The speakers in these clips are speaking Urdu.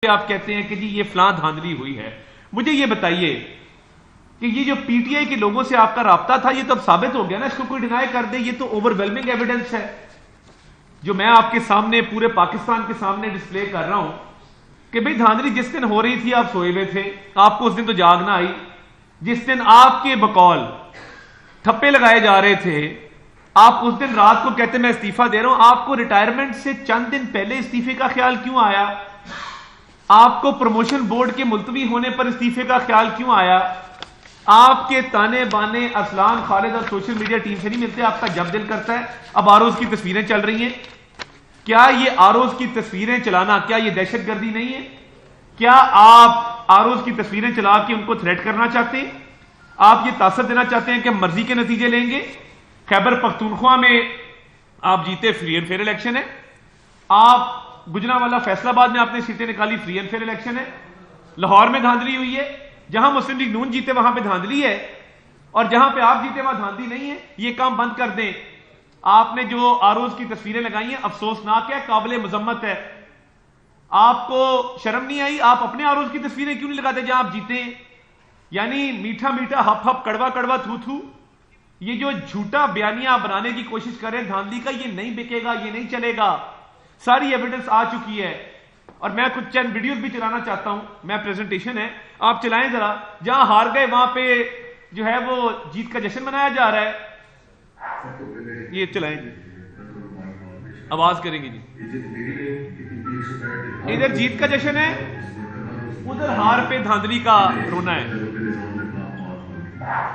آپ کہتے ہیں کہ جی یہ فلاں دھاندلی ہوئی ہے. مجھے یہ بتائیے کہ یہ جو پی ٹی آئی کے لوگوں سے آپ کا رابطہ تھا یہ تو اب ثابت ہو گیا نا, اس کو کوئی ڈینائی کر دے, یہ تو اوور ویلمنگ ایویڈنس ہے جو میں آپ کے سامنے پورے پاکستان کے سامنے ڈسپلے کر رہا ہوں کہ بھئی دھاندلی جس دن ہو رہی تھی آپ سوئے ہوئے تھے, آپ کو اس دن تو جاگ نہ آئی. جس دن آپ کے بقول تھپے لگائے جا رہے تھے آپ اس دن رات کو کہتے میں استعفیٰ دے رہا ہوں. آپ کو ریٹائرمنٹ سے چند دن پہلے استعفے کا خیال کیوں آیا؟ آپ کو پروموشن بورڈ کے ملتوی ہونے پر استعفے کا خیال کیوں آیا؟ آپ کے تانے بانے ارسلان خالد اور سوشل میڈیا ٹیم سے نہیں ملتے, آپ کا جب دل کرتا ہے. اب آروز کی تصویریں چل رہی ہیں, کیا یہ آروز کی تصویریں چلانا کیا یہ دہشت گردی نہیں ہے؟ کیا آپ آروز کی تصویریں چلا کے ان کو تھریٹ کرنا چاہتے ہیں؟ آپ یہ تاثر دینا چاہتے ہیں کہ ہم مرضی کے نتیجے لیں گے؟ خیبر پختونخوا میں آپ جیتے, فری اینڈ فیئر الیکشن ہے. آپ گجرانوالہ فیصل آباد میں آپ نے سیٹیں نکالی, فری اینڈ فیئر الیکشن ہے. لاہور میں دھاندلی ہوئی ہے, جہاں مسلم لیگ نون جیتے وہاں پہ دھاندلی ہے, اور جہاں پہ آپ جیتے وہاں دھاندلی نہیں ہے. یہ کام بند کر دیں. آپ نے جو آروز کی تصویریں لگائی ہیں افسوسناک ہے, قابل مذمت ہے. آپ کو شرم نہیں آئی؟ آپ اپنے آروز کی تصویریں کیوں نہیں لگاتے جہاں آپ جیتے ہیں؟ یعنی میٹھا میٹھا ہپ ہپ کڑوا کڑوا تھو تھو, یہ جو جھوٹا بیانیہ بنانے کی کوشش کریں دھاندلی کا, یہ نہیں بکے گا, یہ نہیں چلے گا. ساری ایویڈنس آ چکی ہے. اور میں کچھ چند ویڈیوز بھی چلانا چاہتا ہوں, میں پریزنٹیشن ہے آپ چلائیں ذرا. جہاں ہار گئے وہاں پہ جو ہے وہ جیت کا جشن منایا جا رہا ہے. یہ چلائیں جی, آواز کریں گے جی. ادھر جیت کا جشن ہے, ادھر ہار پہ دھاندلی کا رونا ہے.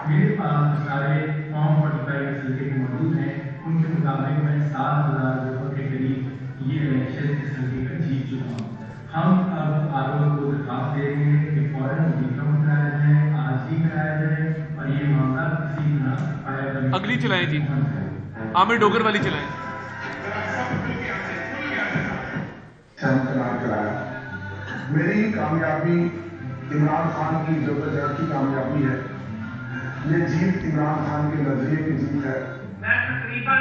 میرے پاس سارے فارم 45 موجود ہیں, ان کے مطابق میں 7,000 ووٹوں کے قریب یہ الیکشن اس حلقے کا جیت چکا ہوں. ہم اب آروز کو درخواست دے رہے ہیں کہ فوراً ویکم کرایا جائے, آج ہی کرایا جائے, اور یہ معاملہ کسی طرح اگلی چلائیں جی, عامر ڈوگر والی چلائیں. میری کامیابی عمران خان کی جدوجہد کی کامیابی ہے. یہ جیت عمران خان کے نظریے کی جیت ہے. میں تقریباً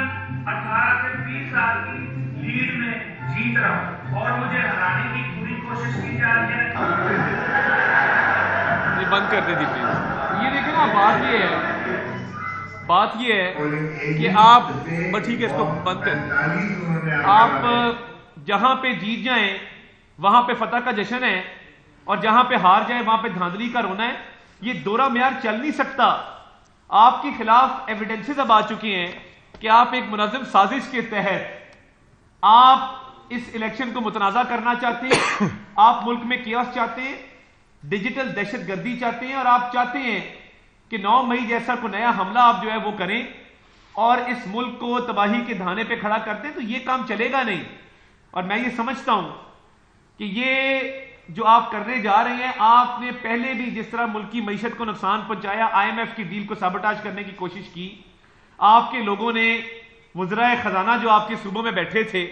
18 سے 20 سال کی لیڈ میں جیت رہا ہوں اور مجھے ہرانے کی پوری کوشش کی جا رہی ہے. یہ بند کر دیں جی پلیز. یہ دیکھیں نا, بات یہ ہے کہ آپ ٹھیک ہے اس کو بند کر دیں. آپ جہاں پہ جیت جائیں وہاں پہ فتح کا جشن ہے, اور جہاں پہ ہار جائیں وہاں پہ دھاندلی کا رونا ہے. یہ دورہ معیار چل نہیں سکتا. آپ کے خلاف ایویڈنسز اب آ چکی ہیں کہ آپ ایک منظم سازش کے تحت آپ اس الیکشن کو متنازع کرنا چاہتے ہیں. آپ ملک میں کیوس چاہتے ہیں, ڈیجیٹل دہشت گردی چاہتے ہیں, اور آپ چاہتے ہیں کہ 9 مئی جیسا کوئی نیا حملہ آپ جو ہے وہ کریں اور اس ملک کو تباہی کے دھانے پہ کھڑا کرتے ہیں. تو یہ کام چلے گا نہیں. اور میں یہ سمجھتا ہوں کہ یہ جو آپ کرنے جا رہے ہیں, آپ نے پہلے بھی جس طرح ملک کی معیشت کو نقصان پہنچایا, آئی ایم ایف کی ڈیل کو سابوٹاج کرنے کی کوشش کی, آپ کے لوگوں نے وزرائے خزانہ جو آپ کے صوبوں میں بیٹھے تھے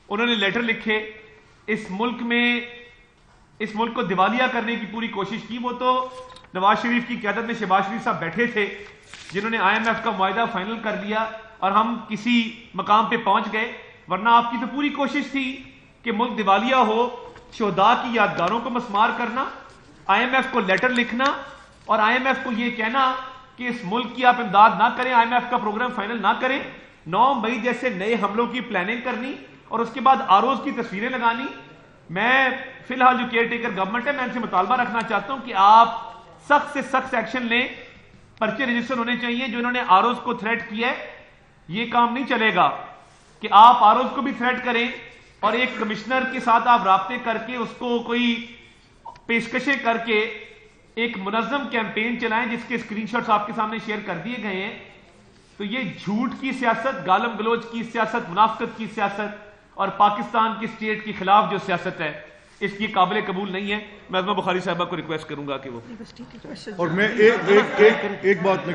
انہوں نے لیٹر لکھے, اس ملک کو دیوالیہ کرنے کی پوری کوشش کی. وہ تو نواز شریف کی قیادت میں شہباز شریف صاحب بیٹھے تھے جنہوں نے آئی ایم ایف کا معاہدہ فائنل کر لیا اور ہم کسی مقام پہ پہنچ گئے. ورنہ آپ کی تو پوری کوشش تھی کہ ملک دیوالیہ ہو, شہداء کی یادگاروں کو مسمار کرنا, آئی ایم ایف کو لیٹر لکھنا, اور آئی ایم ایف کو یہ کہنا کہ اس ملک کی آپ امداد نہ کریں, آئی ایم ایف کا پروگرام فائنل نہ کریں, 9 مئی جیسے نئے حملوں کی پلاننگ کرنی, اور اس کے بعد آروز کی تصویریں لگانی. میں فی الحال جو کیئر ٹیکر گورنمنٹ ہے, میں ان سے مطالبہ رکھنا چاہتا ہوں کہ آپ سخت سے سخت ایکشن لیں. پرچے رجسٹر ہونے چاہیے. جو انہوں نے آروز کو تھریٹ کیا ہے یہ کام نہیں چلے گا کہ آپ آروز کو بھی تھریٹ کریں اور ایک کمشنر کے ساتھ آپ رابطے کر کے اس کو کوئی پیشکشیں کر کے ایک منظم کیمپین چلائیں جس کے اسکرین شاٹس آپ کے سامنے شیئر کر دیے گئے ہیں. تو یہ جھوٹ کی سیاست, گالم گلوچ کی سیاست, منافقت کی سیاست اور پاکستان کی اسٹیٹ کے خلاف جو سیاست ہے اس کی قابل قبول نہیں ہے. میں عظمہ بخاری صاحبہ کو ریکویسٹ کروں گا کہ وہ, اور میں ایک بات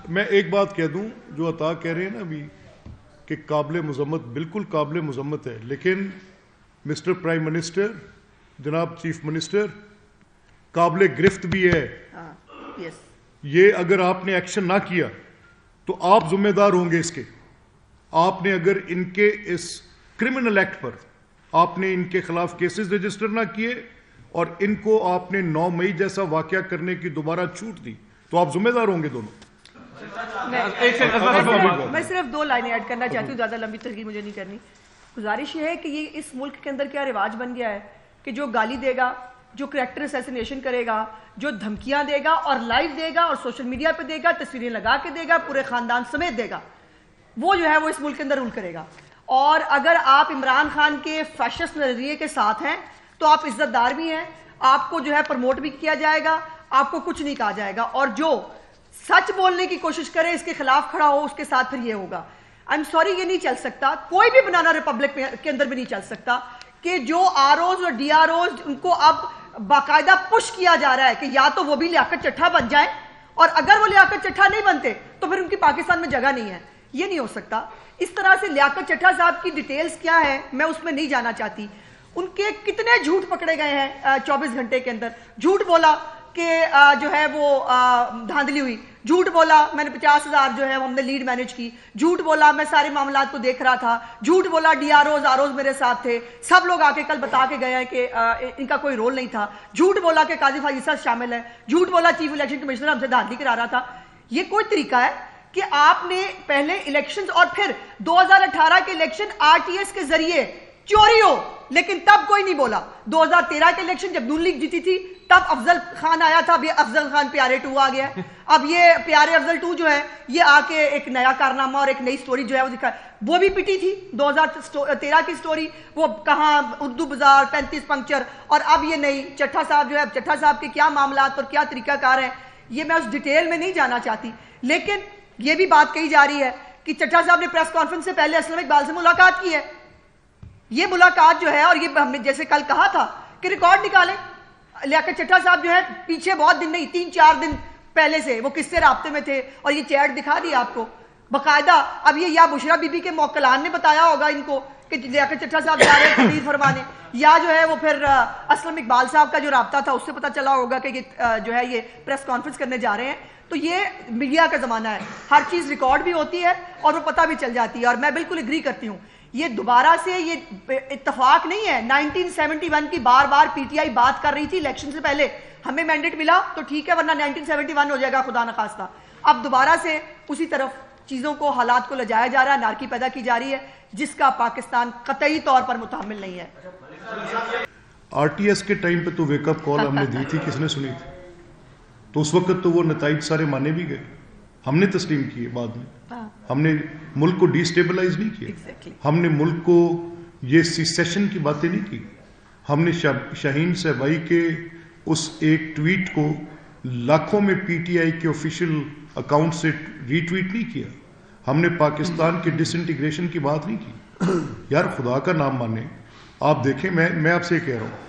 میں ایک بات کہہ دوں جو عطا کہہ رہے ہیں نا ابھی کہ قابل مذمت, بالکل قابل مذمت ہے, لیکن مسٹر پرائم منسٹر, جناب چیف منسٹر, قابل گرفت بھی ہے. یہ اگر آپ نے ایکشن نہ کیا تو آپ ذمہ دار ہوں گے اس کے. آپ نے اگر ان کے اس کرمنل ایکٹ پر آپ نے ان کے خلاف کیسز رجسٹر نہ کیے اور ان کو آپ نے 9 مئی جیسا واقعہ کرنے کی دوبارہ چھوٹ دی, تو آپ ذمہ دار ہوں گے دونوں. میں صرف 2 لائنیں ایڈ کرنا چاہتی ہوں, زیادہ لمبی تقریر مجھے نہیں کرنی. گزارش یہ ہے کہ یہ اس ملک کے اندر کیا رواج بن گیا ہے کہ جو گالی دے گا, جو کریکٹر اسیسینیشن کرے گا, جو دھمکیاں دے گا اور لائیو دے گا اور سوشل میڈیا پہ دے گا, تصویریں لگا کے دے گا, پورے خاندان سمیت دے گا, وہ جو ہے وہ اس ملک کے اندر رول کرے گا. اور اگر آپ عمران خان کے فیشسٹ نظریے کے ساتھ ہیں تو آپ عزت دار بھی ہیں, آپ کو جو ہے پروموٹ بھی کیا جائے گا, آپ کو کچھ نہیں کہا جائے گا. اور جو سچ بولنے کی کوشش کرے, اس کے خلاف کھڑا ہو, اس کے ساتھ پھر یہ ہوگا. آئی ایم سوری, یہ نہیں چل سکتا, کوئی بھی بنانا ریپبلک کے اندر بھی نہیں چل سکتا کہ جو آر اوز اور ڈی آر اوز ان کو اب باقاعدہ پش کیا جا رہا ہے کہ یا تو وہ بھی لیاقت چٹھا بن جائیں, اور اگر وہ لیاقت چٹھا نہیں بنتے تو پھر ان کی پاکستان میں جگہ نہیں ہے. یہ نہیں ہو سکتا. اس طرح سے لیاقت چٹھا صاحب کی ڈیٹیلز کیا ہے میں اس میں نہیں جانا چاہتی. ان کے کتنے جھوٹ پکڑے گئے ہیں 24 گھنٹے کے اندر. جھوٹ بولا کہ جو ہے وہ دھاندلی ہوئی, جھوٹ بولا میں نے 50,000 جو ہے ہم نے لیڈ مینیج کی, جھوٹ بولا میں سارے معاملات کو دیکھ رہا تھا, جھوٹ بولا ڈی آر اوز میرے ساتھ تھے, سب لوگ آ کے کل بتا کے گئے ہیں کہ ان کا کوئی رول نہیں تھا, جھوٹ بولا کہ قاضی فائزہ شامل ہے, جھوٹ بولا چیف الیکشن کمشنر ہم سے دھاندلی کرا رہا تھا. یہ کوئی طریقہ ہے کہ آپ نے پہلے الیکشنز اور پھر 2018 کے الیکشن آر ٹی ایس کے ذریعے چوری ہو, لیکن تب کوئی نہیں بولا. 2013 کے الیکشن جب نون لیگ جیتی تھی تب افضل خان آیا تھا, اب یہ افضل خان پیارے 2 آ گیا. اب یہ پیارے افضل 2 جو ہے یہ آ کے ایک نیا کارنامہ اور ایک نئی سٹوری جو ہے وہ دکھا. وہ بھی پٹی تھی 2013 کی سٹوری, وہ کہاں اردو بازار 35 پنکچر, اور اب یہ نئی چٹھا صاحب جو ہے, چٹھا صاحب کے کیا معاملات اور کیا طریقہ کار ہیں یہ میں اس ڈیٹیل میں نہیں جانا چاہتی. لیکن یہ بھی بات کہی جا رہی ہے کہ چٹھا صاحب نے پریس کانفرنس سے پہلے اسلم اقبال سے ملاقات کی ہے. یہ ملاقات جو ہے, اور یہ ہم نے جیسے کل کہا تھا کہ ریکارڈ نکالیں, لیاقت چٹھا صاحب جو ہے پیچھے بہت دن نہیں 3-4 دن پہلے سے وہ کس سے رابطے میں تھے, اور یہ چیٹ دکھا دی آپ کو باقاعدہ. اب یہ یا بشرا بی بی کے موکلان نے بتایا ہوگا ان کو کہ لیاقت چٹھا صاحب جا رہے ہیں تقریر فرمانے, یا جو ہے وہ پھر اسلم اقبال صاحب کا جو رابطہ تھا اس سے پتہ چلا ہوگا کہ یہ جو ہے یہ پریس کانفرنس کرنے جا رہے ہیں. تو یہ میڈیا کا زمانہ ہے, ہر چیز ریکارڈ بھی ہوتی ہے اور وہ پتہ بھی چل جاتی ہے. اور میں بالکل اگری کرتی ہوں, یہ دوبارہ سے یہ اتفاق نہیں ہے. 1971 کی بار بار پی ٹی آئی بات کر رہی تھی الیکشن سے پہلے, ہمیں مینڈیٹ ملا تو ٹھیک ہے, ورنہ 1971 ہو جائے گا خدا نخواستہ. اب دوبارہ سے اسی طرف چیزوں کو, حالات کو لجایا جا رہا ہے, نارکی پیدا کی جا رہی ہے جس کا پاکستان قطعی طور پر متحمل نہیں ہے. آر ٹی ایس کے ٹائم پہ تو ویک اپ کال ہم نے دی تھی, کس نے سنی تھی؟ تو اس وقت تو وہ نتائج سارے مانے بھی گئے, ہم نے تسلیم کیے. بعد میں ہم نے ملک کو ڈی سٹیبلائز نہیں کیا, ہم نے ملک کو یہ سیسیشن کی باتیں نہیں کی. ہم نے شاہین صاحبائی کے اس ایک ٹویٹ کو لاکھوں میں پی ٹی آئی کے آفیشیل اکاؤنٹ سے ری ٹویٹ نہیں کیا. ہم نے پاکستان کے ڈس انٹیگریشن کی بات نہیں کی. یار خدا کا نام مانے, آپ دیکھیں, میں آپ سے کہہ رہا ہوں